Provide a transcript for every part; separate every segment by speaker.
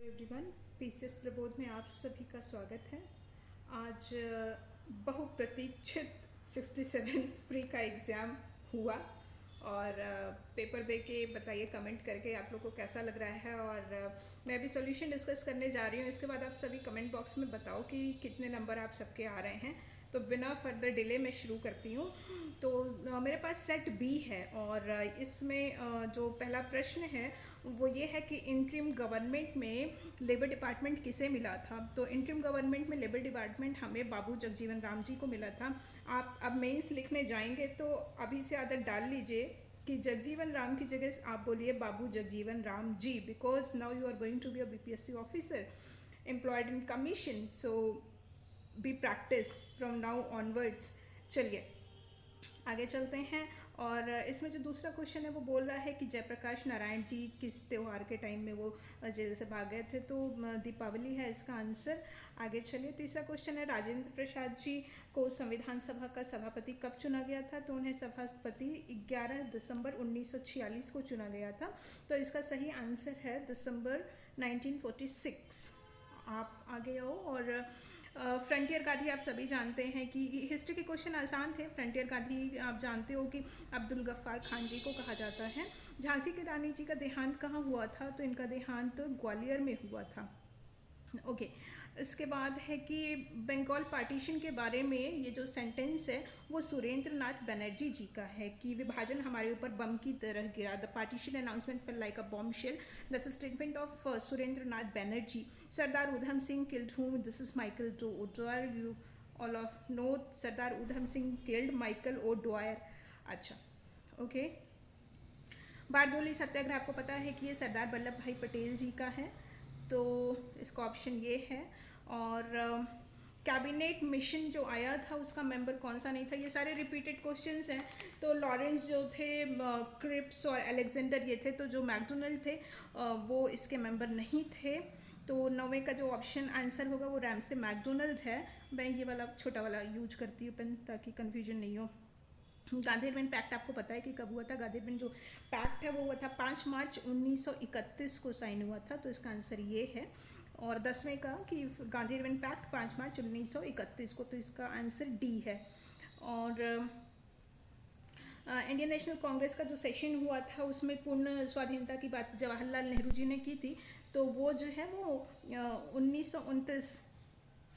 Speaker 1: Everyone, PCS Prabodh में आप सभी का स्वागत है। आज बहुप्रतीक्षित 67th प्री का एग्ज़ाम हुआ और पेपर दे के बताइए कमेंट करके आप लोग को कैसा लग रहा है। और मैं अभी सॉल्यूशन डिस्कस करने जा रही हूँ। इसके बाद आप सभी कमेंट बॉक्स में बताओ कि कितने नंबर आप सबके आ रहे हैं। तो बिना फर्दर डिले मैं शुरू करती हूँ। तो मेरे पास सेट बी है और इसमें जो पहला प्रश्न है वो ये है कि इंटरिम गवर्नमेंट में लेबर डिपार्टमेंट किसे मिला था। तो इंटरिम गवर्नमेंट में लेबर डिपार्टमेंट हमें बाबू जगजीवन राम जी को मिला था। आप अब मेंस लिखने जाएंगे तो अभी से आदत डाल लीजिए कि जगजीवन राम की जगह आप बोलिए Babu Jagjivan Ram ji, because now you are going to be a BPSC officer employed in commission. So be practice from now onwards. चलिए आगे चलते हैं। और इसमें जो दूसरा क्वेश्चन है वो बोल रहा है कि जयप्रकाश नारायण जी किस त्यौहार के टाइम में वो जेल से भाग गए थे। तो दीपावली है इसका आंसर। आगे चलिए, तीसरा क्वेश्चन है राजेंद्र प्रसाद जी को संविधान सभा का सभापति कब चुना गया था। तो उन्हें सभापति 11 दिसंबर 1946 को चुना गया था। तो इसका सही आंसर है दिसंबर 1946। आप आगे आओ। और फ्रंटियर गांधी आप सभी जानते हैं कि हिस्ट्री के क्वेश्चन आसान थे। फ्रंटियर गांधी आप जानते हो कि अब्दुल गफ्फार खान जी को कहा जाता है। झांसी की रानी जी का देहांत कहाँ हुआ था। तो इनका देहांत ग्वालियर में हुआ था। ओके इसके बाद है कि बंगाल पार्टीशन के बारे में ये जो सेंटेंस है वो सुरेंद्र नाथ बनर्जी जी का है कि विभाजन हमारे ऊपर बम की तरह गिरा। The partition announcement fell like a bombshell. That's a statement of Surendra Nath Banerjee. Sardar Udham Singh killed whom. This is Michael O'Dwyer. You all of know Sardar Udham Singh killed Michael O'Dwyer. अच्छा ओके बारदोली सत्याग्रह आपको पता है कि ये सरदार वल्लभ भाई पटेल जी का है। तो इसका ऑप्शन ये है। और कैबिनेट मिशन जो आया था उसका मेंबर कौन सा नहीं था। ये सारे रिपीटेड क्वेश्चंस हैं। तो लॉरेंस जो थे, क्रिप्स और अलेक्जेंडर ये थे। तो जो मैकडोनल्ड थे वो इसके मेंबर नहीं थे। तो 9वें का जो ऑप्शन आंसर होगा वो रैमसे मैकडोनल्ड है। मैं ये वाला छोटा वाला यूज करती हूँ पेन ताकि कन्फ्यूजन नहीं हो। गांधी अर्बन पैक्ट आपको पता है कि कब हुआ था। गांधी अर्बन जो पैक्ट है वो हुआ था 5 मार्च 1931 को साइन हुआ था। तो इसका आंसर ये है। और 10वें का कि गांधी अर्बन पैक्ट 5 मार्च 1931 को। तो इसका आंसर डी है। और इंडियन नेशनल कांग्रेस का जो सेशन हुआ था उसमें पूर्ण स्वाधीनता की बात जवाहरलाल नेहरू जी ने की थी। तो वो जो है वो 1929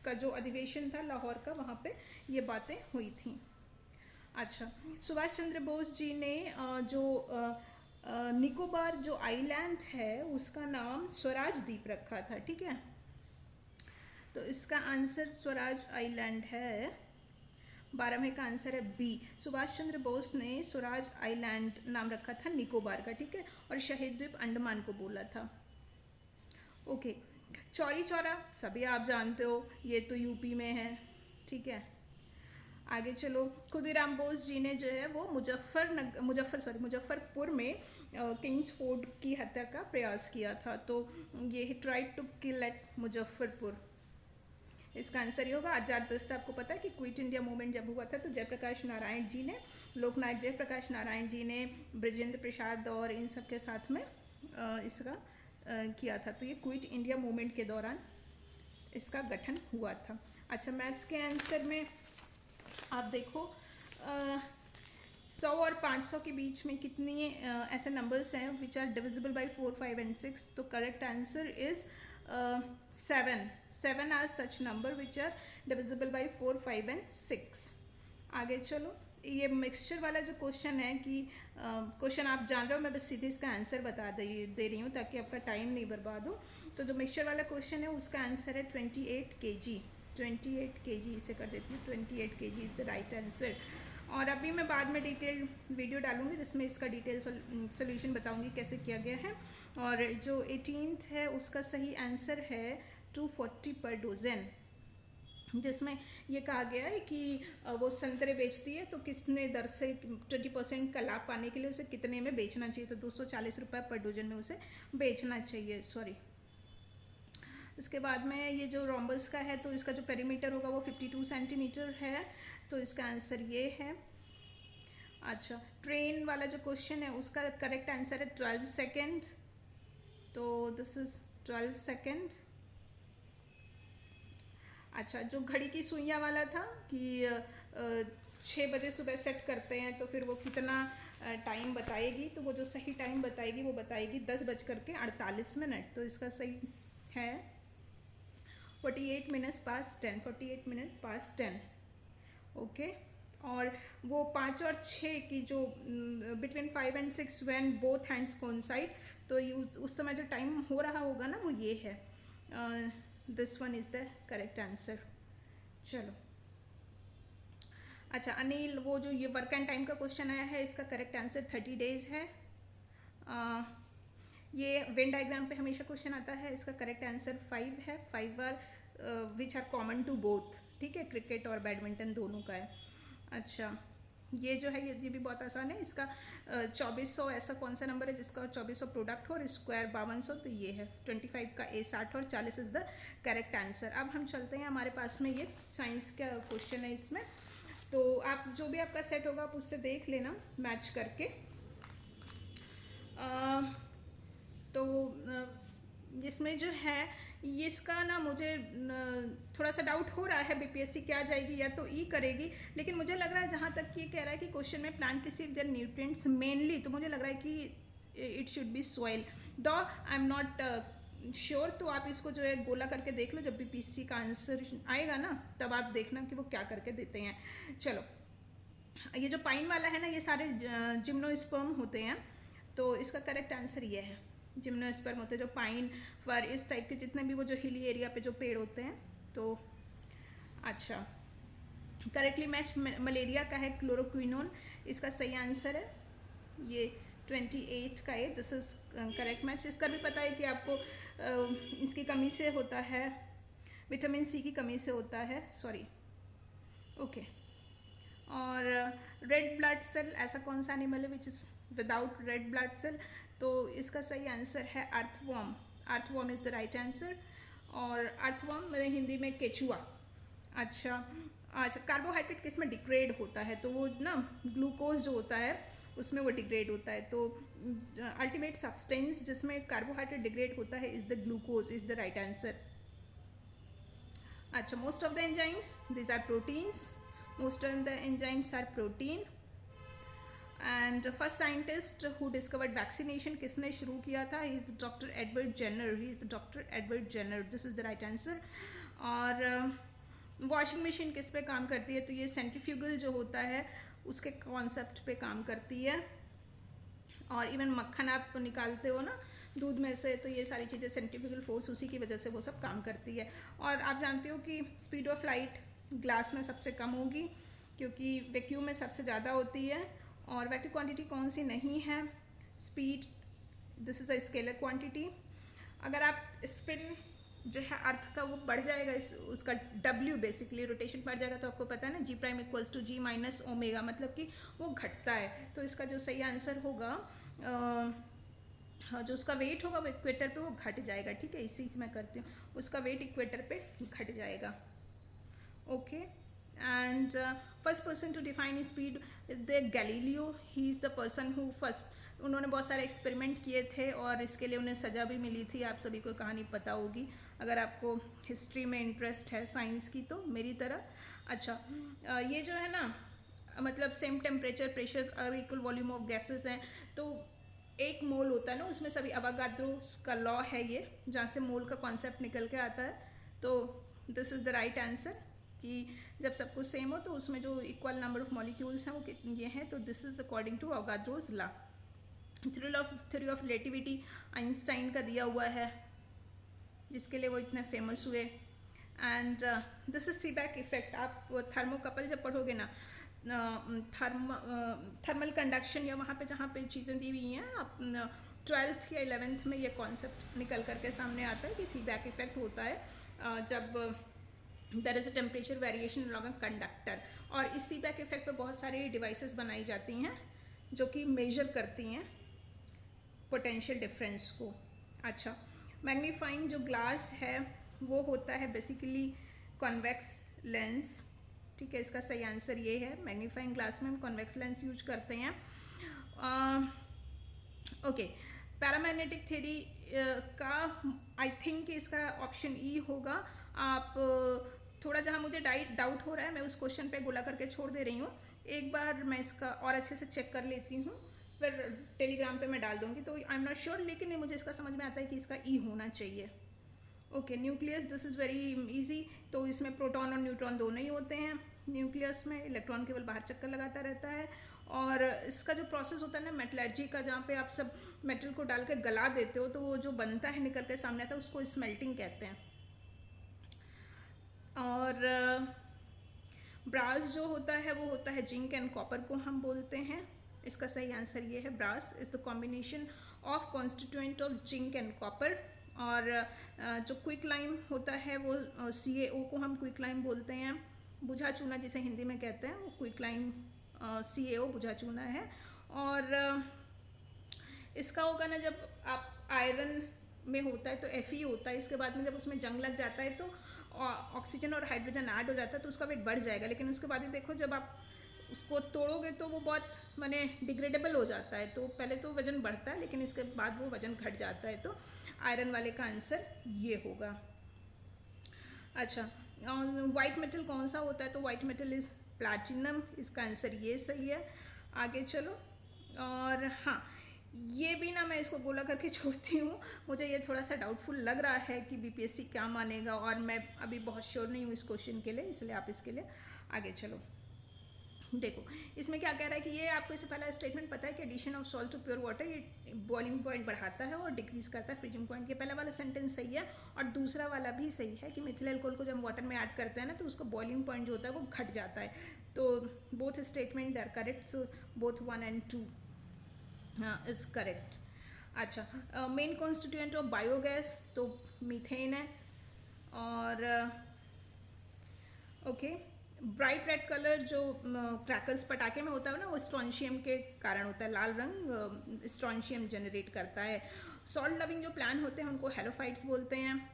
Speaker 1: का जो अधिवेशन था लाहौर का, वहाँ पे ये बातें हुई थी। अच्छा, सुभाष चंद्र बोस जी ने जो निकोबार जो आइलैंड है उसका नाम स्वराज द्वीप रखा था। ठीक है, तो इसका आंसर स्वराज आइलैंड है। 12वें का आंसर है बी। सुभाष चंद्र बोस ने स्वराज आइलैंड नाम रखा था निकोबार का। ठीक है, और शहीद द्वीप अंडमान को बोला था। ओके, चौरी चौरा सभी आप जानते हो, ये तो यूपी में है। ठीक है, आगे चलो। खुदीराम बोस जी ने जो है वो मुजफ्फरपुर में किंग्स फोर्ट की हत्या का प्रयास किया था। तो ये tried to kill at Muzaffarpur. इसका आंसर ये होगा। आजाद दस्ता आपको पता है कि क्विट इंडिया मूवमेंट जब हुआ था तो जयप्रकाश नारायण जी ने, लोकनायक जयप्रकाश नारायण जी ने ब्रजेंद्र प्रसाद और इन सब के साथ में इसका किया था। तो ये क्विट इंडिया मूवमेंट के दौरान इसका गठन हुआ था। अच्छा, मैथ्स के आंसर में आप देखो 100 और 500 के बीच में कितनी ऐसे नंबर्स हैं which are divisible by 4, 5 and 6। तो correct answer is 7 are such number which are divisible by 4, 5 and 6। आगे चलो, ये मिक्सचर वाला जो क्वेश्चन है कि क्वेश्चन आप जान रहे हो, मैं बस सीधे इसका आंसर बता दे रही हूँ ताकि आपका टाइम नहीं बर्बाद हो। तो जो मिक्सचर वाला क्वेश्चन है उसका आंसर है 28 kg। 28 kg इसे कर देती हूँ। 28 kg is the right answer. और अभी मैं बाद में डिटेल वीडियो डालूंगी जिसमें इसका डिटेल सोल्यूशन बताऊंगी कैसे किया गया है। और जो 18th है उसका सही आंसर है 240 पर डोजन, जिसमें ये कहा गया है कि वो संतरे बेचती है तो किसने दर से 20% का लाभ पाने के लिए उसे कितने में बेचना चाहिए। तो 240 रुपये पर डोजन में उसे बेचना चाहिए। सॉरी, इसके बाद में ये जो रोम्बस का है तो इसका जो पेरीमीटर होगा वो 52 सेंटीमीटर है। तो इसका आंसर ये है। अच्छा, ट्रेन वाला जो क्वेश्चन है उसका करेक्ट आंसर है 12 सेकेंड। तो दिस इज 12 सेकेंड। अच्छा, जो घड़ी की सुइयाँ वाला था कि 6 बजे सुबह सेट करते हैं तो फिर वो कितना टाइम बताएगी, तो वो जो सही टाइम बताएगी वो बताएगी 10:48। तो इसका सही है 48 मिनट्स पास 10, 48 मिनट पास 10। ओके। और वो 5 और 6 की जो between 5 and 6 when both hands coincide, तो उस समय जो टाइम हो रहा होगा ना वो ये है। This one is the correct answer. चलो, अच्छा अनिल, वो जो ये वर्क एंड टाइम का क्वेश्चन आया है इसका करेक्ट आंसर 30 डेज है। ये वेन डायग्राम पे हमेशा क्वेश्चन आता है, इसका करेक्ट आंसर 5 है। 5 are which are common to both, ठीक है, क्रिकेट और बैडमिंटन दोनों का है। अच्छा, ये जो है ये भी बहुत आसान है। इसका 2400 ऐसा कौन सा नंबर है जिसका 2400 प्रोडक्ट हो और स्क्वायर 5200, तो ये है 25 का A 60 और 40 इज द करेक्ट आंसर। अब हम चलते हैं, हमारे पास में ये साइंस का क्वेश्चन है इसमें, तो आप जो भी आपका सेट होगा आप उससे देख लेना मैच करके। तो इसमें जो है इसका ना मुझे थोड़ा सा डाउट हो रहा है बीपीएससी क्या जाएगी या तो ई करेगी, लेकिन मुझे लग रहा है जहाँ तक ये कह रहा है कि क्वेश्चन में plant receive there nutrients mainly, तो मुझे लग रहा है कि इट शुड बी सॉइल, दो आई एम नॉट श्योर। तो आप इसको जो है गोला करके देख लो, जब बीपीएससी का आंसर आएगा ना तब आप देखना कि वो क्या करके देते हैं। चलो, ये जो पाइन वाला है ना ये सारे जिम्नोस्पर्म होते हैं, तो इसका करेक्ट आंसर ये है जिम्नोस्पर्म होते हैं जो पाइन फर इस टाइप के जितने भी वो जो हिली एरिया पे जो पेड़ होते हैं। तो अच्छा, करेक्टली मैच मलेरिया का है क्लोरोक्विनोन, इसका सही आंसर है ये 28 का है। This is correct match. इसका भी पता है कि आपको इसकी कमी से होता है, विटामिन सी की कमी से होता है, सॉरी, ओके। और रेड ब्लड सेल ऐसा कौन सा एनिमल है which is without red blood cell, तो इसका सही आंसर है earthworm. Earthworm is the right answer. और अर्थवर्म मेरे हिंदी में केचुआ। अच्छा अच्छा, कार्बोहाइड्रेट किस में डिग्रेड होता है, तो वो ना ग्लूकोज जो होता है उसमें वो डिग्रेड होता है, तो अल्टीमेट सब्सटेंस जिसमें कार्बोहाइड्रेट डिग्रेड होता है is the glucose, is the right answer. अच्छा, most of the enzymes this are proteins, most of the enzymes are protein. And first scientist who discovered vaccination किसने शुरू किया था, he is the doctor Edward Jenner, he is the doctor Edward Jenner, this is the right answer. और washing machine किस पे काम करती है, तो ये सेंट्रीफ्यूगल जो होता है उसके कॉन्सेप्ट पे काम करती है। और इवन मक्खन आप निकालते हो ना दूध में से, तो ये सारी चीज़ें सेंट्रीफ्यूगल फोर्स उसी की वजह से वो सब काम करती है। और आप जानते हो कि स्पीड ऑफ लाइट ग्लास में सबसे कम होगी क्योंकि वैक्यूम में सबसे ज़्यादा होती है। और वेक्टर क्वांटिटी कौन सी नहीं है, speed, this is a scalar quantity. अगर आप स्पिन जो है अर्थ का वो बढ़ जाएगा, उसका W बेसिकली रोटेशन बढ़ जाएगा, तो आपको पता है ना G' equals to G minus omega, मतलब कि वो घटता है। तो इसका जो सही आंसर होगा जो उसका वेट होगा वो इक्वेटर पे वो घट जाएगा, ठीक है, इसी चीज़ मैं करती हूँ, उसका वेट इक्वेटर पे घट जाएगा। Okay. And first person to define speed the Galileo, he is the person who first, उन्होंने बहुत सारे एक्सपेरिमेंट किए थे और इसके लिए उन्हें सज़ा भी मिली थी। आप सभी को कहानी पता होगी अगर आपको हिस्ट्री में इंटरेस्ट है साइंस की, तो मेरी तरह। अच्छा, ये जो है ना मतलब सेम टेम्परेचर प्रेशर और इक्वल वॉल्यूम ऑफ गैसेस हैं, तो एक मोल होता है ना उसमें सभी, अवागाद्रोस का लॉ है ये जहाँ से मोल का कॉन्सेप्ट निकल के आता है। तो this is the right answer कि जब सब कुछ सेम हो तो उसमें जो इक्वल नंबर ऑफ मॉलिक्यूल्स हैं वो कितने ये हैं, तो this is according to Avogadro's law. Theory of relativity Einstein का दिया हुआ है जिसके लिए वो इतने फेमस हुए। And this is सीबैक effect. आप थर्मोकपल जब पढ़ोगे ना, थर्मल कंडक्शन या वहाँ पे जहाँ पे चीज़ें दी हुई हैं, आप 12th या 11th में ये कॉन्सेप्ट निकल करके सामने आता है कि सीबैक इफेक्ट होता है जब there is a temperature variation along a conductor. और इस सीबैक इफेक्ट पे बहुत सारी डिवाइसेस बनाई जाती हैं जो कि मेजर करती हैं पोटेंशियल डिफरेंस को। अच्छा, मैग्नीफाइंग जो ग्लास है वो होता है बेसिकली कॉन्वेक्स लेंस, ठीक है, इसका सही आंसर ये है। मैग्नीफाइंग ग्लास में हम कॉन्वेक्स लेंस यूज करते हैं। ओके, पैरामैग्नेटिक थ्योरी का आई थिंक इसका ऑप्शन ई होगा। आप थोड़ा जहाँ मुझे डाउट हो रहा है मैं उस क्वेश्चन पे गोला करके छोड़ दे रही हूँ, एक बार मैं इसका और अच्छे से चेक कर लेती हूँ, फिर टेलीग्राम पे मैं डाल दूँगी। तो आई एम नॉट श्योर, लेकिन ये मुझे इसका समझ में आता है कि इसका ई होना चाहिए। Okay, nucleus, this is very easy. तो इसमें प्रोटॉन और न्यूट्रॉन दोनों ही होते हैं न्यूक्लियस में, इलेक्ट्रॉन केवल बाहर चक्कर लगाता रहता है। और इसका जो प्रोसेस होता है ना मेटलर्जी का, जहाँ पे आप सब मेटल को डाल के गला देते हो तो वो जो बनता है निकल के सामने आता है उसको स्मेल्टिंग कहते हैं। और ब्रास जो होता है वो होता है जिंक एंड कॉपर को हम बोलते हैं। इसका सही आंसर ये है, brass is the combination of constituent of zinc and copper. और जो क्विक लाइम होता है वो CaO को हम क्विक लाइम बोलते हैं। बुझा चूना जिसे हिंदी में कहते हैं वो क्विक लाइम CaO बुझा चूना है। और इसका होगा ना, जब आप आयरन में होता है तो Fe होता है, इसके बाद में जब उसमें जंग लग जाता है तो ऑक्सीजन और हाइड्रोजन ऐड हो जाता है तो उसका वेट बढ़ जाएगा। लेकिन उसके बाद ही देखो जब आप उसको तोड़ोगे तो वो बहुत माने डिग्रेडेबल हो जाता है, तो पहले तो वजन बढ़ता है लेकिन इसके बाद वो वजन घट जाता है। तो आयरन वाले का आंसर ये होगा। अच्छा, वाइट मेटल कौन सा होता है? तो वाइट मेटल इज प्लैटिनम, इसका आंसर ये सही है। आगे चलो। और हाँ, ये भी ना मैं इसको गोला करके छोड़ती हूँ, मुझे ये थोड़ा सा डाउटफुल लग रहा है कि BPSC क्या मानेगा, और मैं अभी बहुत श्योर नहीं हूँ इस क्वेश्चन के लिए, इसलिए आप इसके लिए आगे चलो। देखो इसमें क्या कह रहा है कि ये आपको इससे पहला स्टेटमेंट पता है कि addition of salt to pure water ये बॉइलिंग पॉइंट बढ़ाता है और डिक्रीज करता है फ्रीजिंग पॉइंट। ये पहला वाला सेंटेंस सही है, और दूसरा वाला भी सही है कि मिथिल अल्कोहल को जब वाटर में ऐड करते हैं ना तो उसका बॉइलिंग पॉइंट जो होता है वो घट जाता है। तो both statement they are correct, so both 1 and 2 is correct. अच्छा, मेन कॉन्स्टिट्यूएंट ऑफ बायोगैस तो मीथेन है। और ओके, ब्राइट रेड कलर जो क्रैकर्स पटाखे में होता है ना वो स्ट्रॉन्शियम के कारण होता है, लाल रंग स्ट्रॉन्शियम जनरेट करता है। सॉल्ट लविंग जो प्लांट होते हैं उनको हेलोफाइट्स बोलते हैं।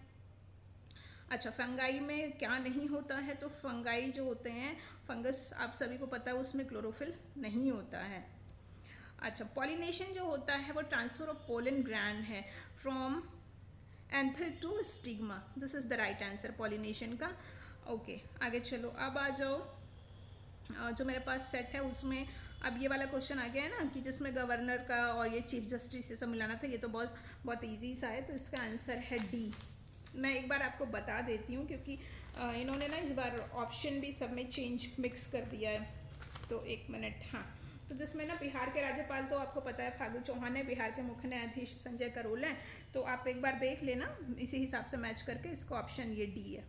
Speaker 1: अच्छा, फंगाई में क्या नहीं होता है? तो फंगाई जो होते हैं, फंगस आप सभी को पता है उसमें क्लोरोफिल नहीं होता है। अच्छा, पॉलिनेशन जो होता है वो ट्रांसफर ऑफ पोलन ग्रैंड है from anther to stigma, this is the right answer pollination का। ओके, आगे चलो। अब आ जाओ जो मेरे पास सेट है उसमें अब ये वाला क्वेश्चन आ गया है ना कि जिसमें गवर्नर का और ये चीफ जस्टिस से सब मिलाना था। ये तो बहुत ईजी सा है, तो इसका आंसर है डी। मैं एक बार आपको बता देती हूँ क्योंकि इन्होंने ना इस बार ऑप्शन भी सब में चेंज मिक्स कर दिया है, तो एक मिनट। हाँ, तो जिसमें ना बिहार के राज्यपाल तो आपको पता है फागू चौहान है, बिहार के मुख्य न्यायाधीश संजय करोल हैं। तो आप एक बार देख लेना इसी हिसाब से मैच करके, इसका ऑप्शन ये डी है।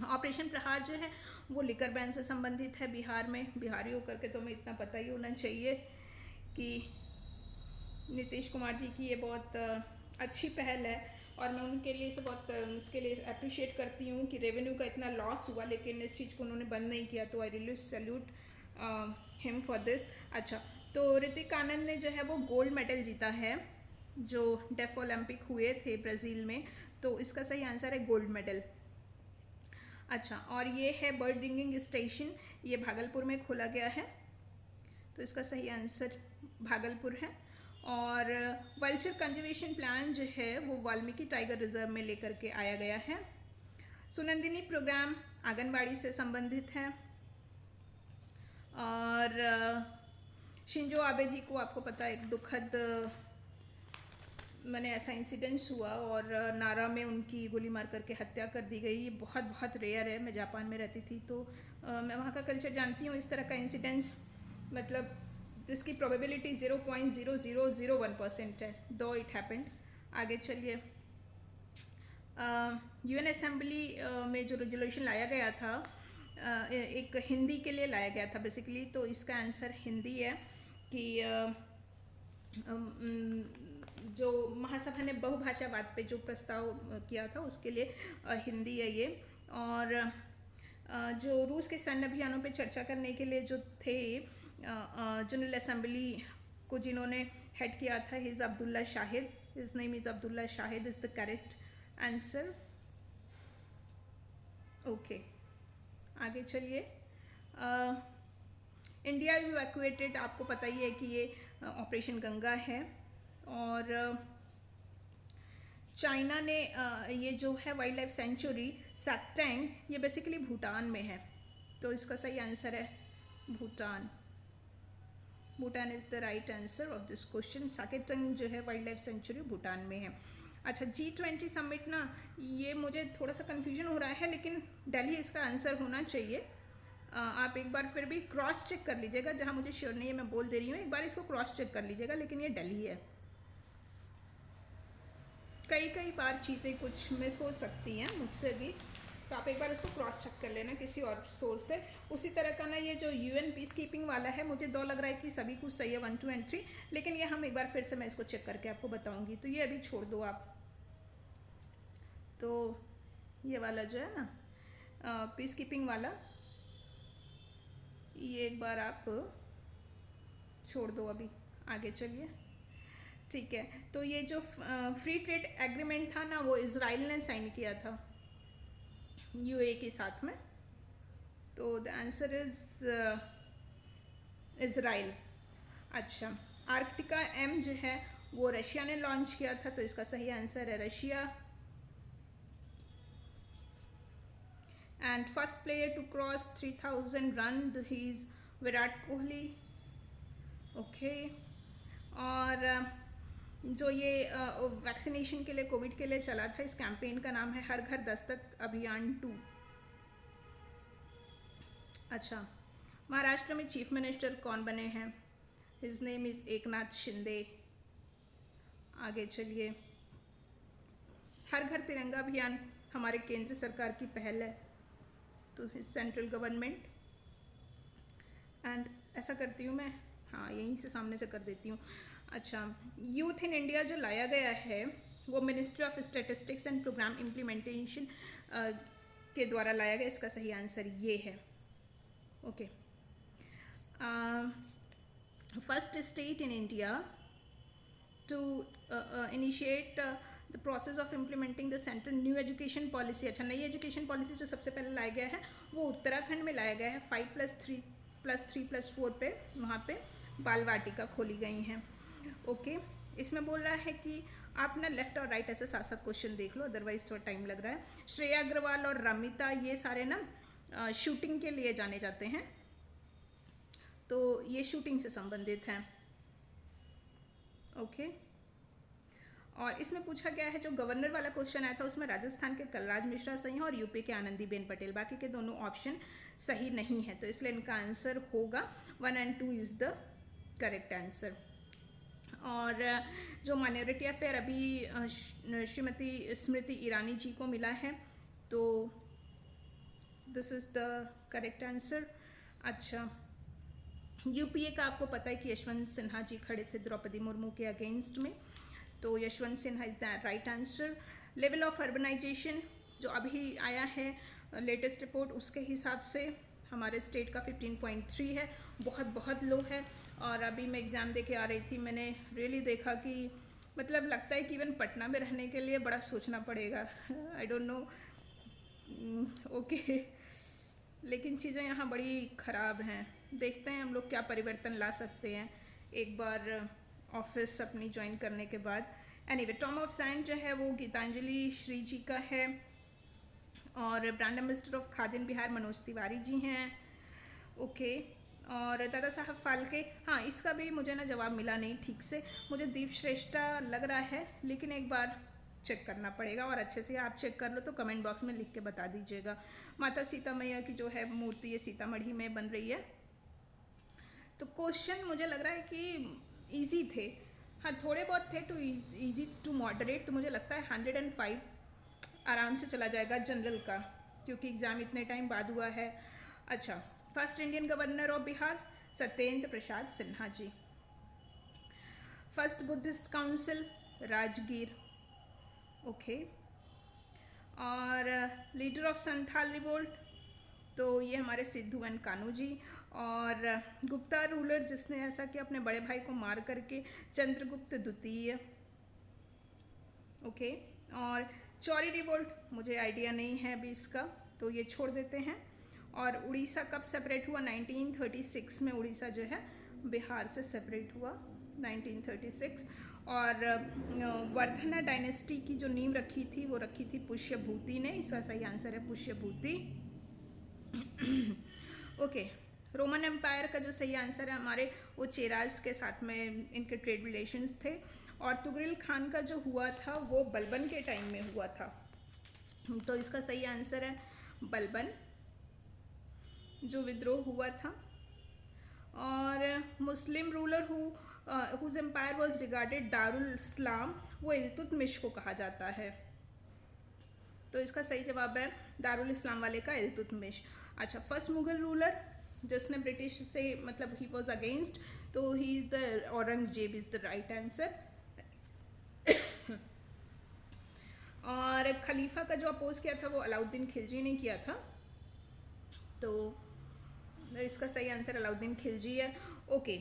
Speaker 1: ऑपरेशन प्रहार जो है वो लिकर बैन से संबंधित है बिहार में। बिहारी होकर के तो हमें इतना पता ही होना चाहिए कि नीतीश कुमार जी की ये बहुत अच्छी पहल है, और मैं उनके लिए इसे बहुत इसके लिए अप्रिशिएट करती हूँ कि रेवेन्यू का इतना लॉस हुआ लेकिन इस चीज़ को उन्होंने बंद नहीं किया, तो I really salute him for this. अच्छा, तो ऋतिक आनंद ने जो है वो गोल्ड मेडल जीता है जो डेफ ओलंपिक हुए थे ब्राज़ील में, तो इसका सही आंसर है गोल्ड मेडल। अच्छा, और ये है बर्ड रिंगिंग स्टेशन, ये भागलपुर में खोला गया है, तो इसका सही आंसर भागलपुर है। और वल्चर कंजर्वेशन प्लान जो है वो वाल्मीकि टाइगर रिजर्व में लेकर के आया गया है। सुनंदिनी प्रोग्राम आंगनबाड़ी से संबंधित है। और शिंजो आबे जी को आपको पता है एक दुखद मैंने ऐसा इंसिडेंस हुआ और नारा में उनकी गोली मार करके हत्या कर दी गई। ये बहुत रेयर है, मैं जापान में रहती थी तो मैं वहाँ का कल्चर जानती हूँ। इस तरह का इंसिडेंस मतलब जिसकी प्रोबेबिलिटी 0.0001% है, दो इट हैपेंड। आगे चलिए। UN असेंबली में जो रेजोल्यूशन लाया गया था एक हिंदी के लिए लाया गया था बेसिकली, तो इसका आंसर हिंदी है कि जो महासभा ने बहुभाषावाद पे जो प्रस्ताव किया था उसके लिए हिंदी है ये। और जो रूस के सैन्य अभियानों पे चर्चा करने के लिए जो थे जनरल असेंबली को जिन्होंने हेड किया था, his Abdulla Shahid, his name is Abdulla Shahid is the correct answer. Okay, आगे चलिए। इंडिया इवैक्यूएटेड, आपको पता ही है कि ये ऑपरेशन गंगा है। और चाइना ने ये जो है वाइल्ड लाइफ सेंचुरी सैक्टेंग, ये बेसिकली भूटान में है, तो इसका सही आंसर है Bhutan. Bhutan is the right answer of this question. Sakteng जो है वाइल्ड लाइफ सेंचुरी भूटान में है। अच्छा, G20 समिट ना, ये मुझे थोड़ा सा कन्फ्यूजन हो रहा है, लेकिन दिल्ली इसका आंसर होना चाहिए। आप एक बार फिर भी क्रॉस चेक कर लीजिएगा, जहाँ मुझे श्योर नहीं है मैं बोल दे रही हूँ, एक बार इसको क्रॉस चेक कर लीजिएगा, लेकिन ये दिल्ली है। कई बार चीज़ें कुछ मिस हो सकती हैं मुझसे भी, तो आप एक बार उसको क्रॉस चेक कर लेना किसी और सोर्स से। उसी तरह का ना ये जो UN पीस कीपिंग वाला है, मुझे 2 लग रहा है कि सभी कुछ सही है, 1, 2 एंड 3, लेकिन ये हम एक बार फिर से मैं इसको चेक करके आपको बताऊंगी, तो ये अभी छोड़ दो आप। तो ये वाला जो है ना पीस कीपिंग वाला, ये एक बार आप छोड़ दो, अभी आगे चलिए। ठीक है, तो ये जो फ्री ट्रेड एग्रीमेंट था ना, वो इजराइल ने साइन किया था UAE के साथ में, तो द आंसर इज इजराइल। अच्छा, आर्कटिका M जो है वो रशिया ने लॉन्च किया था, तो इसका सही आंसर है Russia. And first player to cross 3000 run he is Virat Kohli. Okay, और जो ये वैक्सीनेशन के लिए, कोविड के लिए चला था, इस कैंपेन का नाम है हर घर दस्तक अभियान 2। अच्छा, महाराष्ट्र में चीफ मिनिस्टर कौन बने हैं? His name is Eknath Shinde. आगे चलिए। हर घर तिरंगा अभियान हमारे केंद्र सरकार की पहल है, तो सेंट्रल गवर्नमेंट। एंड ऐसा करती हूँ मैं, हाँ यहीं से सामने से कर देती हूँ। अच्छा, यूथ इन इंडिया जो लाया गया है, वो ministry of statistics and programme implementation के द्वारा लाया गया, इसका सही आंसर ये है। Okay, first state in India to initiate the process of implementing the central new education policy. अच्छा, नई एजुकेशन पॉलिसी जो सबसे पहले लाया गया है वो उत्तराखंड में लाया गया है। 5+3+3+4 पे वहाँ पे बाल वाटिका खोली गई हैं। ओके, इसमें बोल रहा है कि आप ना लेफ्ट और राइट ऐसे साथ साथ क्वेश्चन देख लो, अदरवाइज थोड़ा टाइम लग रहा है। श्रेया अग्रवाल और रमिता, ये सारे ना शूटिंग के लिए जाने जाते हैं, तो ये शूटिंग से संबंधित हैं। ओके, और इसमें पूछा गया है, जो गवर्नर वाला क्वेश्चन आया था उसमें राजस्थान के कलराज मिश्रा सही हैं और यूपी के आनंदीबेन पटेल, बाकी के दोनों ऑप्शन सही नहीं है, तो इसलिए इनका आंसर होगा 1 and 2 is the correct answer. और जो माइनॉरिटी अफेयर अभी श्रीमती स्मृति ईरानी जी को मिला है, तो this is the correct answer. अच्छा, यूपीए का आपको पता है कि यशवंत सिन्हा जी खड़े थे द्रौपदी मुर्मू के अगेंस्ट में, तो Yashwant Sinha is the right answer. Level of urbanisation जो अभी आया है लेटेस्ट रिपोर्ट, उसके हिसाब से हमारे स्टेट का 15.3 है, बहुत लो है। और अभी मैं एग्ज़ाम दे के आ रही थी, मैंने रियली देखा कि मतलब लगता है कि इवन पटना में रहने के लिए बड़ा सोचना पड़ेगा। आई डोंट नो, ओके, लेकिन चीज़ें यहाँ बड़ी ख़राब हैं। देखते हैं हम लोग क्या परिवर्तन ला सकते हैं एक बार ऑफिस अपनी ज्वाइन करने के बाद। एनीवे, टॉम ऑफ सैंड जो है वो गीतांजलि श्री जी का है, और brand ambassador of Khadi in Bihar Manoj Tiwari ji हैं। ओके, और दादा साहब फाल्के, हाँ इसका भी मुझे ना जवाब मिला नहीं ठीक से, मुझे दीप श्रेष्ठा लग रहा है, लेकिन एक बार चेक करना पड़ेगा, और अच्छे से आप चेक कर लो तो कमेंट बॉक्स में लिख के बता दीजिएगा। माता सीता मैया की जो है मूर्ति ये सीतामढ़ी में बन रही है। तो क्वेश्चन मुझे लग रहा है कि इजी थे, हाँ थोड़े बहुत थे, टू इजी टू मॉडरेट, तो मुझे लगता है 105 आराम से चला जाएगा जनरल का, क्योंकि एग्ज़ाम इतने टाइम बाद हुआ है। अच्छा, first Indian governor of Bihar Satyendra Prasad Sinha ji. First Buddhist council Rajgir. Okay, और लीडर ऑफ संथाल रिवोल्ट, तो ये हमारे सिद्धू एंड कान्हू जी। और गुप्ता रूलर जिसने ऐसा किया अपने बड़े भाई को मार करके, चंद्रगुप्त द्वितीय। ओके, और चौरी रिवोल्ट मुझे आइडिया नहीं है अभी इसका, तो ये छोड़ देते हैं। और उड़ीसा कब सेपरेट हुआ? 1936 में उड़ीसा जो है बिहार से सेपरेट हुआ, 1936। और वर्धना डायनेस्टी की जो नींव रखी थी वो रखी थी पुष्यभूति ने। इसका सही आंसर है पुष्यभूति। ओके, रोमन एम्पायर का जो सही आंसर है हमारे, वो चेराज के साथ में इनके ट्रेड रिलेशंस थे। और तुगरिल खान का जो हुआ था वो बलबन के टाइम में हुआ था, तो इसका सही आंसर है बलबन जो विद्रोह हुआ था। और Muslim ruler whose empire was regarded दारुल इस्लाम, वो इल्तुतमिश को कहा जाता है। तो इसका सही जवाब है दारुल इस्लाम वाले का इल्तुतमिश। अच्छा, फर्स्ट मुगल रूलर जिसने ब्रिटिश से मतलब ही वॉज अगेंस्ट, तो ही is the Aurangzeb is the right answer. और खलीफा का जो अपोज किया था वो अलाउद्दीन खिलजी ने किया था, तो इसका सही आंसर अलाउद्दीन खिलजी है। ओके,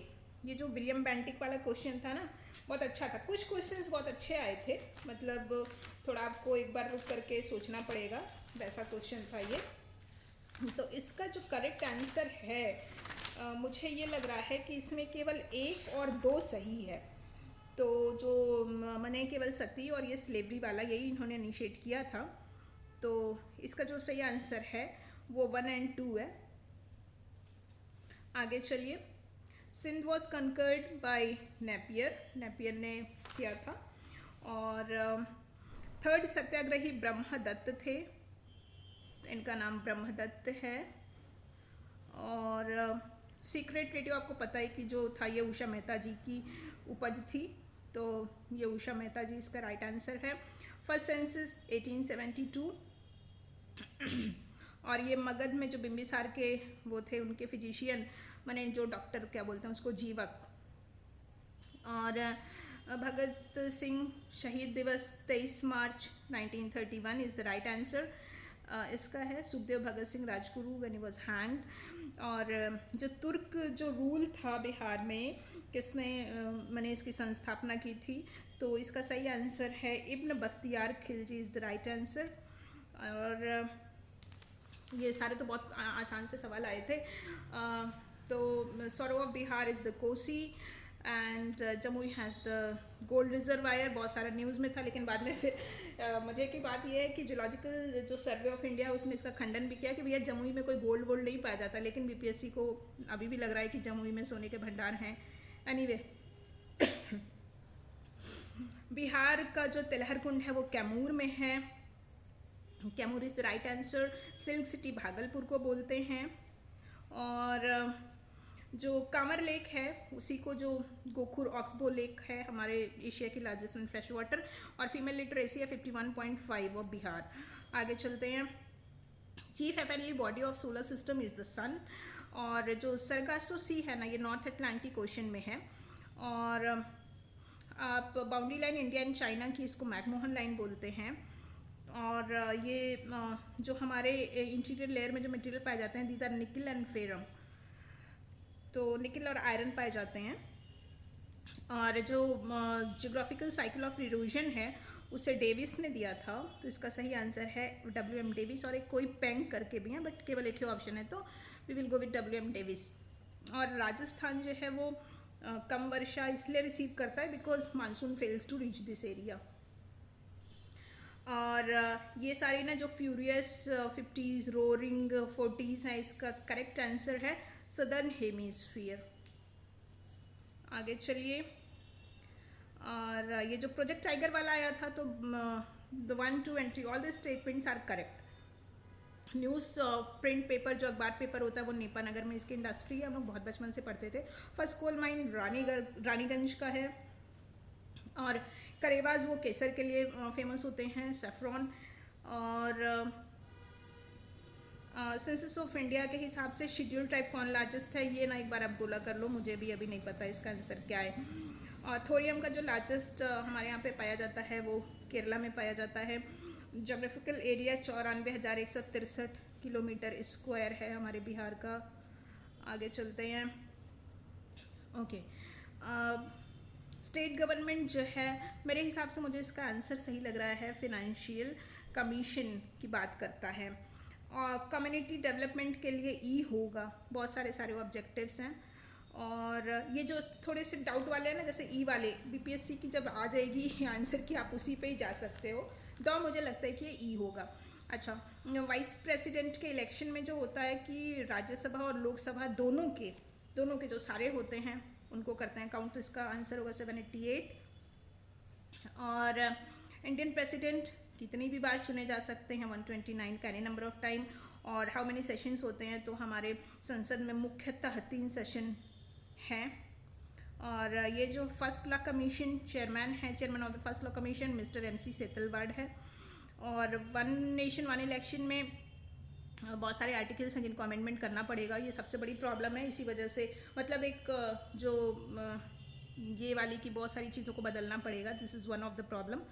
Speaker 1: ये जो विलियम बेंटिक वाला क्वेश्चन था ना, बहुत अच्छा था। कुछ क्वेश्चंस बहुत अच्छे आए थे, मतलब थोड़ा आपको एक बार रुक करके सोचना पड़ेगा, वैसा क्वेश्चन था ये। तो इसका जो करेक्ट आंसर है, मुझे ये लग रहा है कि इसमें केवल 1 और 2 सही है। तो जो मैंने केवल सती और ये स्लेवरी वाला, यही इन्होंने इनिशिएट किया था, तो इसका जो सही आंसर है वो 1 और 2 है। आगे चलिए, Sindh was conquered by Napier, Napier ने किया था। और थर्ड सत्याग्रही ब्रह्मदत्त थे, इनका नाम ब्रह्मदत्त है। और सीक्रेट रेडियो आपको पता है कि जो था ये उषा मेहता जी की उपज थी, तो ये उषा मेहता जी इसका राइट आंसर है। First census 1872। और ये मगध में जो बिम्बिसार के वो थे उनके फिजिशियन, मैंने जो डॉक्टर क्या बोलते हैं उसको, जीवक। और भगत सिंह शहीद दिवस 23 March 1931 is the right answer. इसका है Sukhdev Bhagat Singh Rajguru when he was hanged. और जो तुर्क जो रूल था बिहार में, किसने मैंने इसकी संस्थापना की थी, तो इसका सही आंसर है Ibn Bakhtiyar Khilji is the right answer. और ये सारे तो बहुत आसान से सवाल आए थे। तो sorrow of Bihar is the Kosi and Jamui has the gold reservoir. बहुत सारा न्यूज़ में था, लेकिन बाद में फिर मज़े की बात यह है कि जूलॉजिकल जो सर्वे ऑफ इंडिया उसने इसका खंडन भी किया कि भैया जमुई में कोई गोल्ड वोल्ड नहीं पाया जाता, लेकिन बीपीएससी को अभी भी लग रहा है कि जमुई में सोने के भंडार हैं। एनीवे, बिहार का जो तिलहर कुंड है वो कैमूर में है, Kaimur is the right answer. Silk city Bhagalpur को बोलते हैं। और जो कामर लेक है उसी को जो गोखुर ऑक्सबो लेक है, हमारे एशिया की लार्जेस्ट एंड फ्रेश वाटर। और फीमेल लिटरेसी है 51.5 ऑफ बिहार। आगे चलते हैं, chief heavenly body of solar system is the sun. और जो सरगासो सी है ना, ये नॉर्थ अटलांटिक ओशन में है। और आप boundary line India and China की इसको मैकमोहन लाइन बोलते हैं। और ये जो हमारे इंटीरियर लेयर में जो मटेरियल पाए जाते हैं, these are nickel and ferrum, तो निकल और आयरन पाए जाते हैं। और जो जियोग्राफिकल साइकिल ऑफ इरोजन है उसे डेविस ने दिया था, तो इसका सही आंसर है WM डेविस। और एक कोई पेंग करके भी है, बट केवल एक ही ऑप्शन है, तो we will go with WM Davis. और राजस्थान जो है वो कम वर्षा इसलिए रिसीव करता है because monsoon fails to reach this area. और ये सारी ना जो फ्यूरियस 50s रोरिंग 40s हैं, इसका करेक्ट आंसर है सदर्न हेमीस्फीयर। आगे चलिए, और ये जो प्रोजेक्ट टाइगर वाला आया था, तो the 1, 2 and 3 all the statements are correct. News print paper जो अखबार पेपर होता है वो नेपानगर में इसकी इंडस्ट्री है, हम लोग बहुत बचपन से पढ़ते थे। फर्स्ट कोल माइन रानीगंज का है। और करेवाज वो केसर के लिए फेमस होते हैं, सेफ्रॉन। और सेंसस ऑफ इंडिया के हिसाब से शेड्यूल टाइप कौन लार्जेस्ट है, ये ना एक बार आप गोला कर लो, मुझे भी अभी नहीं पता इसका आंसर क्या है। और थोरियम का जो लार्जेस्ट हमारे यहाँ पे पाया जाता है वो केरला में पाया जाता है। जोग्राफिकल एरिया 94,163 किलोमीटर स्क्वायर है हमारे बिहार का। आगे चलते हैं। ओके, स्टेट गवर्नमेंट जो है, मेरे हिसाब से मुझे इसका आंसर सही लग रहा है, फिनेंशियल कमीशन की बात करता है। और कम्युनिटी डेवलपमेंट के लिए ई होगा, बहुत सारे ऑब्जेक्टिव्स हैं। और ये जो थोड़े से डाउट वाले हैं ना, जैसे ई वाले, बीपीएससी की जब आ जाएगी आंसर की आप उसी पे ही जा सकते हो, तो मुझे लगता है कि ये ई होगा। अच्छा, वाइस प्रेसिडेंट के इलेक्शन में जो होता है कि राज्यसभा और लोकसभा दोनों के जो सारे होते हैं उनको करते हैं काउंट, तो इसका आंसर होगा 788। और इंडियन प्रेसिडेंट कितनी भी बार चुने जा सकते हैं, 129 का एनी नंबर ऑफ टाइम। और हाउ मेनी सेशंस होते हैं, तो हमारे संसद में मुख्यतः 3 सेशन हैं। और ये जो first law commission chairman of the first law commission mister MC सेतलवाड है। और वन नेशन वन इलेक्शन में बहुत सारे आर्टिकल्स हैं जिनको अमेंडमेंट करना पड़ेगा, ये सबसे बड़ी प्रॉब्लम है। इसी वजह से मतलब एक जो ये वाली की बहुत सारी चीज़ों को बदलना पड़ेगा, this is one of the problem.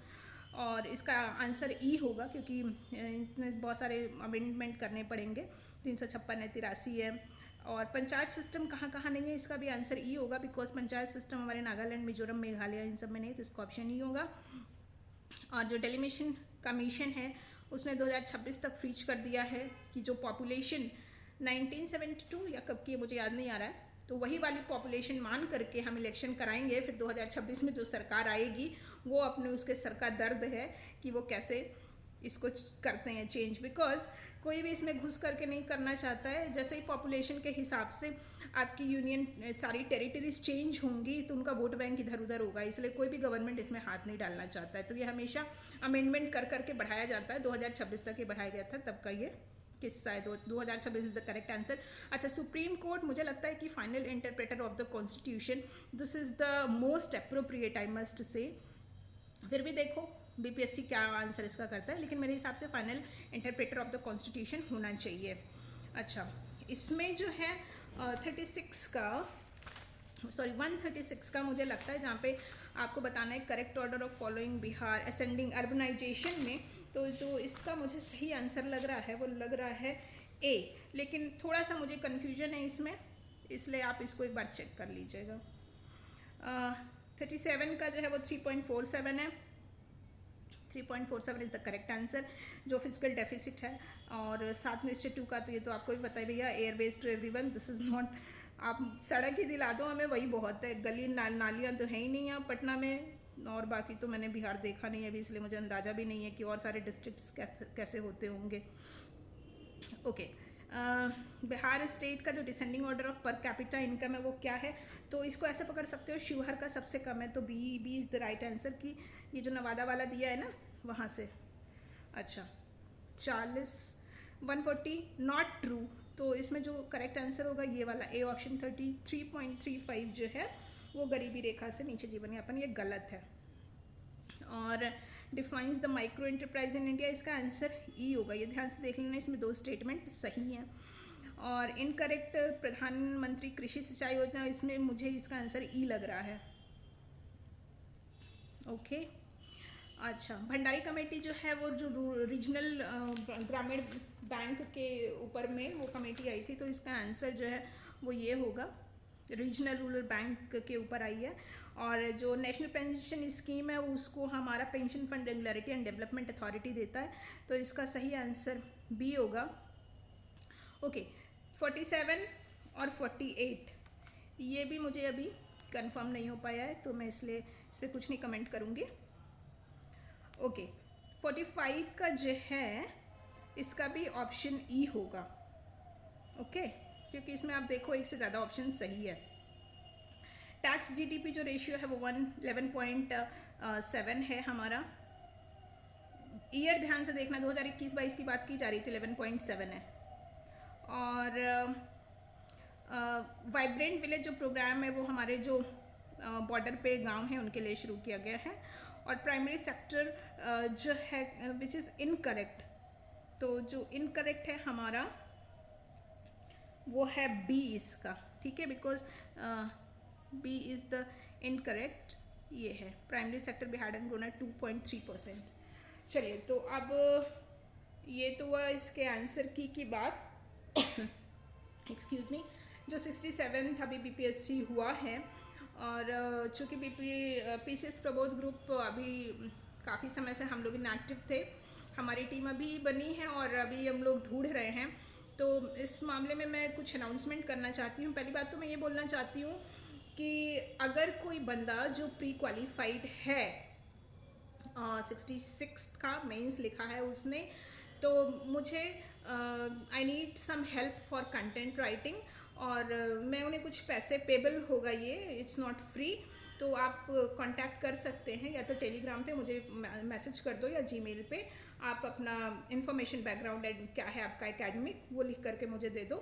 Speaker 1: और इसका आंसर ई होगा क्योंकि इतने बहुत सारे अमेंडमेंट करने पड़ेंगे, 356 है, 83 है। और पंचायत सिस्टम कहाँ कहाँ नहीं है, इसका भी आंसर ई होगा, बिकॉज पंचायत सिस्टम हमारे नागालैंड, मिजोरम, मेघालय इन सब में नहीं, तो इसका ऑप्शन ई होगा। और जो डेलिमिशन कमीशन है उसने 2026 तक फ्रीज कर दिया है कि जो पॉपुलेशन 1972 या कब की है मुझे याद नहीं आ रहा है, तो वही वाली पॉपुलेशन मान करके हम इलेक्शन कराएंगे। फिर 2026 में जो सरकार आएगी वो अपने उसके सर का दर्द है कि वो कैसे इसको करते हैं चेंज, बिकॉज कोई भी इसमें घुस करके नहीं करना चाहता है। जैसे ही पॉपुलेशन के हिसाब से आपकी यूनियन सारी टेरिटरीज चेंज होंगी तो उनका वोट बैंक इधर उधर होगा, इसलिए कोई भी गवर्नमेंट इसमें हाथ नहीं डालना चाहता है। तो ये हमेशा अमेंडमेंट कर करके बढ़ाया जाता है, 2026 तक ये बढ़ाया गया था, तब का ये किस्सा है। 2026 इज द करेक्ट आंसर। अच्छा, सुप्रीम कोर्ट मुझे लगता है कि final interpreter of the constitution, this is the most appropriate I must say. फिर भी देखो बीपीएससी क्या आंसर इसका करता है, लेकिन मेरे हिसाब से final interpreter of the constitution होना चाहिए। अच्छा, इसमें जो है 136 का मुझे लगता है जहाँ पे आपको बताना है correct order of following Bihar ascending urbanisation में, तो जो इसका मुझे सही आंसर लग रहा है वो लग रहा है ए, लेकिन थोड़ा सा मुझे कन्फ्यूजन है इसमें, इसलिए आप इसको एक बार चेक कर लीजिएगा। 37 का जो है वो 3.47 है, 3.47 इज द करेक्ट आंसर, जो फिजिकल डेफिसिट है। और 7:2 का तो ये तो आपको भी पता है भैया, air based to everyone, this is not, आप सड़क ही दिला दो हमें वही बहुत है, गली नालियाँ तो है ही नहीं यहाँ पटना में, और बाकी तो मैंने बिहार देखा नहीं है अभी, इसलिए मुझे अंदाज़ा भी नहीं है कि और सारे डिस्ट्रिक्ट्स कैसे होते होंगे। ओके, बिहार स्टेट का जो descending order of per capita income है वो क्या है, तो इसको ऐसे पकड़ सकते हो, शिवहर का सबसे कम है, तो B is the right answer. कि ये जो नवादा वाला दिया है ना वहाँ से। अच्छा, 140 नॉट ट्रू, तो इसमें जो करेक्ट आंसर होगा ये वाला ए ऑप्शन 33.35 जो है वो गरीबी रेखा से नीचे जीवन यापन, ये गलत है। और defines the micro enterprise in India, इसका आंसर ई होगा, ये ध्यान से देख लेना, इसमें 2 स्टेटमेंट सही हैं। और इनकरेक्ट प्रधानमंत्री कृषि सिंचाई योजना, इसमें मुझे इसका आंसर ई लग रहा है। ओके, अच्छा, भंडारी कमेटी जो है वो जो रीजनल ग्रामीण बैंक के ऊपर में वो कमेटी आई थी, तो इसका आंसर जो है वो ये होगा, रीजनल रूरल बैंक के ऊपर आई है। और जो नेशनल पेंशन स्कीम है उसको हमारा pension fund regularity and development authority देता है, तो इसका सही आंसर बी होगा। ओके, 47 और 48 ये भी मुझे अभी कंफर्म नहीं हो पाया है, तो मैं इसलिए इस पर कुछ नहीं कमेंट करूँगी। ओके, 45 का जो है इसका भी ऑप्शन ई होगा। ओके, क्योंकि इसमें आप देखो एक से ज़्यादा ऑप्शन सही है। टैक्स जीडीपी जो रेशियो है वो 11.7 है हमारा। ईयर ध्यान से देखना, 2021-22 की बात की जा रही थी, 11.7 है। और वाइब्रेंट विलेज जो प्रोग्राम है वो हमारे जो बॉर्डर पे गांव हैं उनके लिए शुरू किया गया है। और प्राइमरी सेक्टर जो है विच इज़ इनकरेक्ट, तो जो इनकरेक्ट है हमारा वो है बी इसका, ठीक है, because B is the incorrect, ये है primary sector Bihar and grown 2.3%। चलिए, तो अब ये तो हुआ इसके आंसर की बात। एक्सक्यूज़ मी, जो 67 अभी बीपीएससी हुआ है, और चूँकि पीसीएस प्रबोध ग्रुप अभी काफ़ी समय से हम लोग इनएक्टिव थे, हमारी टीम अभी बनी है और अभी हम लोग ढूंढ रहे हैं तो इस मामले में मैं कुछ अनाउंसमेंट करना चाहती हूँ। पहली बात तो मैं ये बोलना चाहती हूँ कि अगर कोई बंदा जो प्री क्वालिफाइड है, 66 का मेंस लिखा है उसने, तो मुझे I need some help for content writing, और मैं उन्हें कुछ पैसे पेबल होगा, ये इट्स नॉट फ्री। तो आप कांटेक्ट कर सकते हैं, या तो टेलीग्राम पे मुझे मैसेज कर दो, या जीमेल पे आप अपना इंफॉर्मेशन, बैकग्राउंड क्या है आपका एकेडमिक, वो लिख करके मुझे दे दो।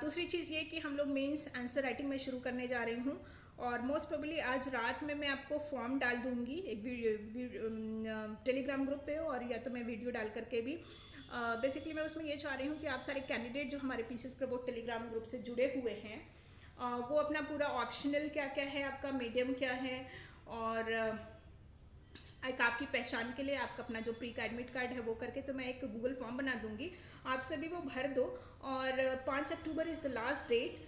Speaker 1: दूसरी चीज़ ये कि हम लोग मेंस आंसर राइटिंग में शुरू करने जा रही हूँ, और मोस्ट प्रोबेबली आज रात में मैं आपको फॉर्म डाल दूँगी एक टेलीग्राम ग्रुप पे, और या तो मैं वीडियो डाल करके भी। बेसिकली मैं उसमें ये चाह रही हूँ कि आप सारे कैंडिडेट जो हमारे पीसीएस प्रबोध टेलीग्राम ग्रुप से जुड़े हुए हैं, वो अपना पूरा ऑप्शनल क्या क्या है, आपका मीडियम क्या है, और एक आपकी पहचान के लिए आपका अपना जो प्री का एडमिट कार्ड है वो करके, तो मैं एक गूगल फॉर्म बना दूंगी, आप सभी वो भर दो। और 5 अक्टूबर इज़ द लास्ट डेट।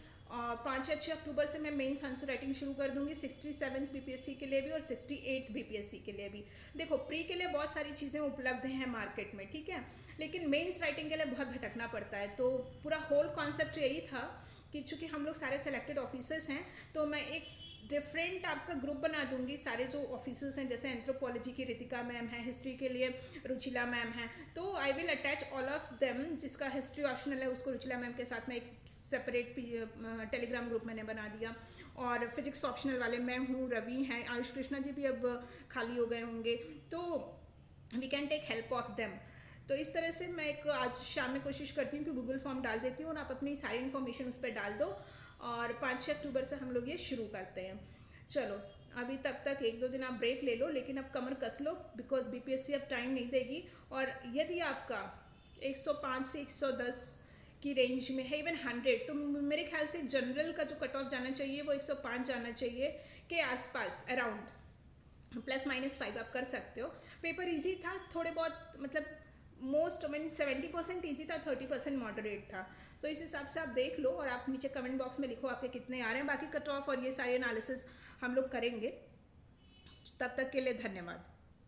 Speaker 1: 5 या 6 अक्टूबर से मैं मेंस आंसर राइटिंग शुरू कर दूंगी 67th बीपीएससी के लिए भी और 68th बीपीएससी के लिए भी। देखो, प्री के लिए बहुत सारी चीज़ें उपलब्ध हैं मार्केट में, ठीक है, लेकिन मेंस राइटिंग के लिए बहुत भटकना पड़ता है। तो पूरा होल कॉन्सेप्ट यही था कि चूँकि हम लोग सारे सेलेक्टेड ऑफिसर्स हैं, तो मैं एक डिफरेंट आपका ग्रुप बना दूंगी। सारे जो ऑफिसर्स हैं, जैसे एंथ्रोपोलॉजी की रितिका मैम है, हिस्ट्री के लिए रुचिला मैम है, तो I will attach all of them. जिसका हिस्ट्री ऑप्शनल है उसको रुचिला मैम के साथ में एक सेपरेट टेलीग्राम ग्रुप मैंने बना दिया। और फिजिक्स ऑप्शनल वाले मैं हूँ, रवि हैं, आयुष कृष्णा जी भी अब खाली हो गए होंगे, तो we can take help of them. तो इस तरह से मैं एक आज शाम में कोशिश करती हूँ कि गूगल फॉर्म डाल देती हूँ, और आप अपनी सारी इन्फॉर्मेशन उस पर डाल दो, और 5-6 अक्टूबर से हम लोग ये शुरू करते हैं। चलो, अभी तब तक 1-2 दिन आप ब्रेक ले लो, लेकिन अब कमर कस लो, बिकॉज बीपीएससी अब टाइम नहीं देगी। और यदि आपका 105 से 110 की रेंज में है, इवन 100, तो मेरे ख्याल से जनरल का जो कट ऑफ जाना चाहिए वो 105 जाना चाहिए के आसपास, अराउंड, ±5 आप कर सकते हो। पेपर ईजी था, थोड़े बहुत, मतलब मोस्ट 70% ईजी था, 30% मॉडरेट था। तो इस हिसाब से आप देख लो, और आप नीचे कमेंट बॉक्स में लिखो आपके कितने आ रहे हैं। बाकी कट ऑफ और ये सारे एनालिसिस हम लोग करेंगे। तब तक के लिए धन्यवाद।